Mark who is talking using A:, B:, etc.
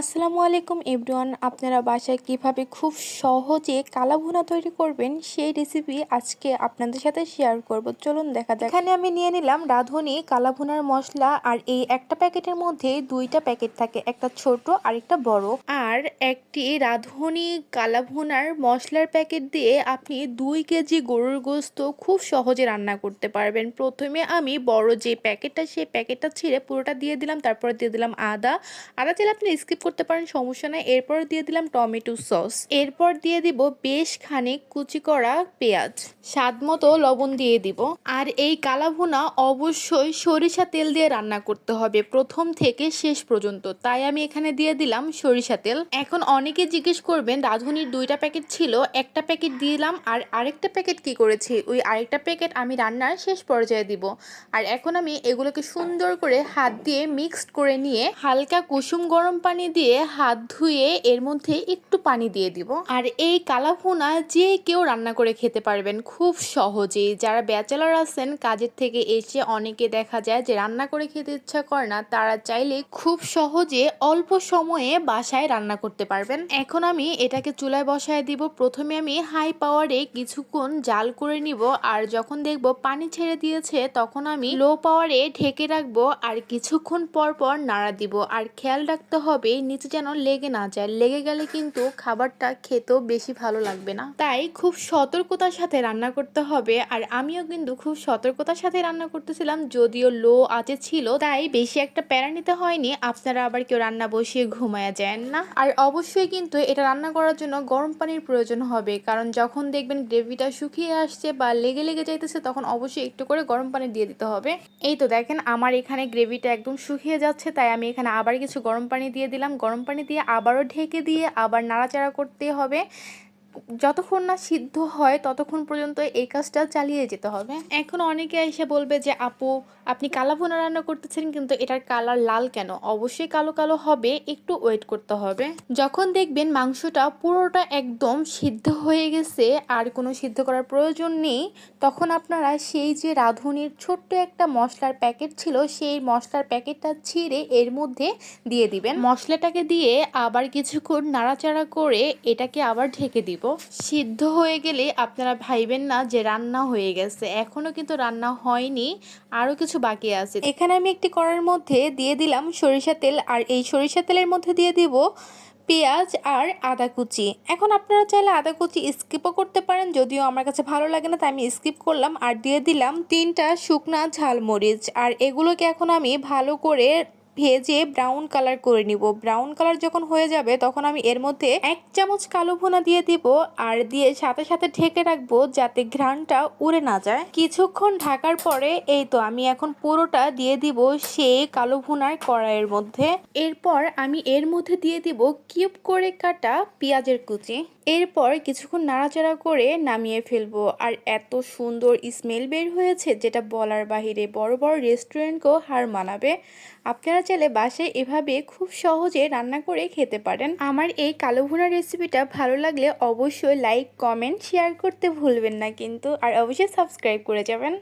A: আসসালামু আলাইকুম এভরিওয়ান, আপনারা বাসায় কিভাবে খুব সহজে কালা ভুনা তৈরি করবেন সেই রেসিপি আজকে আপনাদের সাথে শেয়ার করব। চলুন দেখা যাক। এখানে আমি নিয়ে নিলাম রাঁধুনি কালা ভুনার মশলা, আর এই একটা প্যাকেটের মধ্যে দুইটা প্যাকেট থাকে, একটা ছোট আর একটা বড়। আর একটি রাঁধুনি কালা ভুনার মশলার প্যাকেট দিয়ে আপনি 2 কেজি গরুর গোশত খুব সহজে রান্না করতে পারবেন। প্রথমে আমি বড় যে প্যাকেটটা সেই প্যাকেটটা ছিঁড়ে পুরোটা দিয়ে দিলাম, তারপর দিয়ে দিলাম আদা চাইলে আপনি স্কিপ করতে পারেন, সমস্যা নাই। এরপর দিয়ে দিলাম টমেটো সস, এরপর দিয়ে দিব বেশ খানিক কুচি করা পেঁয়াজ, স্বাদ মতো লবণ দিয়ে দিব। আর এই কালা ভুনা অবশ্যই সরিষা তেল দিয়ে রান্না করতে হবে প্রথম থেকে শেষ পর্যন্ত, তাই আমি এখানে দিয়ে দিলাম সরিষা তেল। এখন অনেকে জিজ্ঞেস করবেন রাঁধুনির 2টা প্যাকেট ছিল, একটা প্যাকেট দিলাম আর আরেকটা প্যাকেট কি করেছি। ওই আরেকটা প্যাকেট আমি রান্নার শেষ পর্যায়ে দিব। আর এখন আমি এগুলোকে সুন্দর করে হাত দিয়ে মিক্সড করে নিয়ে হালকা কুসুম গরম পানি দিয়ে হাত ধুয়ে এর মধ্যে একটু পানি দিয়ে দিব। আর এই কালা ভুনা যে কেউ রান্না করে খেতে পারবেন খুব সহজেই। যারা ব্যাচেলর আছেন, কাজের থেকে এসে অনেকে দেখা যায় যে রান্না করে খেতে ইচ্ছা করে না, তারা চাইলে খুব সহজে অল্প সময়ে বাসায় রান্না করতে পারবেন। এখন আমি এটাকে চুলায় বসায় দিব। প্রথমে আমি হাই পাওয়ারে কিছুক্ষণ জাল করে নিব, আর যখন দেখব পানি ছেড়ে দিয়েছে তখন আমি লো পাওয়ারে ঢেকে রাখবো আর কিছুক্ষণ পর পর নাড়া দিব। আর খেয়াল রাখতে হবে নিচে যেন লেগে না যায়, লেগে গেলে কিন্তু খাবারটা খেতেও বেশি ভালো লাগবে না, তাই খুব সতর্কতার সাথে রান্না করতে হবে। আর আমিও কিন্তু খুব সতর্কতার সাথে রান্না করতেছিলাম, যদিও লো আঁচে ছিল, তাই বেশি একটা প্যারা নিতে হয়নি। আপনারা আবার কেউ রান্না বসিয়ে ঘুমায়া যান না। আর অবশ্যই কিন্তু এটা রান্না করার জন্য গরম পানির প্রয়োজন হবে, কারণ যখন দেখবেন গ্রেভিটা শুকিয়ে আসছে বা লেগে লেগে যাইতেছে তখন অবশ্যই একটু করে গরম পানি দিয়ে দিতে হবে। এই তো দেখেন আমার এখানে গ্রেভিটা একদম শুকিয়ে যাচ্ছে, তাই আমি এখানে আবার কিছু গরম পানি দিয়ে দিলাম। গরম পানি দিয়ে আবারও ঢেকে দিয়ে আবার নাড়াচাড়া করতে হবে, যতক্ষণ না সিদ্ধ হয় ততক্ষণ পর্যন্ত এই কাজটা চালিয়ে যেতে হবে। এখন অনেকে এসে বলবে যে আপু আপনি কালা ভুনা রান্না করতেছেন কিন্তু এটার কালার লাল কেন? অবশ্যই কালো কালো হবে, একটু ওয়েট করতে হবে। যখন দেখবেন মাংসটা পুরোটা একদম সিদ্ধ হয়ে গেছে আর কোনো সিদ্ধ করার প্রয়োজন নেই, তখন আপনারা সেই যে রাঁধুনির ছোট্ট একটা মশলার প্যাকেট ছিল সেই মশলার প্যাকেটটা ছিঁড়ে এর মধ্যে দিয়ে দিবেন। মশলাটাকে দিয়ে আবার কিছুক্ষণ নাড়াচাড়া করে এটাকে আবার ঢেকে দিব। সিদ্ধ হয়ে গেলে আপনারা ভাইবেন না যে রান্না হয়ে গেছে, এখনো কিন্তু রান্না হয়নি, আরো কিছু বাকি আছে। এখানে আমি একটি কড়াইয়ের মধ্যে দিয়ে দিলাম সরিষা তেল, আর এই সরিষা তেলের মধ্যে দিয়ে দিব পেঁয়াজ আর আদা কুচি। এখন আপনারা চাইলে আদা কুচি স্কিপও করতে পারেন, যদিও আমার কাছে ভালো লাগে না তাই আমি স্কিপ করলাম। আর দিয়ে দিলাম 3টা শুকনা ঝালমরিচ, আর এগুলোকে এখন আমি ভালো করে ভেজে ব্রাউন কালার করে নিব। ব্রাউন কালার যখন হয়ে যাবে তখন আমি এর মধ্যে 1 চামচ কালো ভুনা দিয়ে দিব, আর দিয়ে সাথে সাথে ঢেকে রাখবো যাতে ঘ্রাণটা উড়ে না যায়। কিছুক্ষণ ঢাকার পরে এই তো আমি এখন পুরোটা দিয়ে দিব সেই কালো ভুনার কড়াইয়ের মধ্যে। এরপর আমি এর মধ্যে দিয়ে দিব কিউব করে কাটা পেঁয়াজের কুচি। এরপর কিছুক্ষণ নাড়াচাড়া করে নামিয়ে ফেলবো। আর এত সুন্দর স্মেল বের হয়েছে যেটা বলার বাহিরে, বড় বড় রেস্টুরেন্টকেও হার মানাবে। আপনারা চাইলে বাসায় এভাবে খুব সহজে রান্না করে খেতে পারেন। আমার এই কালো ভুনা রেসিপিটা ভালো লাগলে অবশ্যই লাইক, কমেন্ট, শেয়ার করতে ভুলবেন না কিন্তু, আর অবশ্যই সাবস্ক্রাইব করে যাবেন।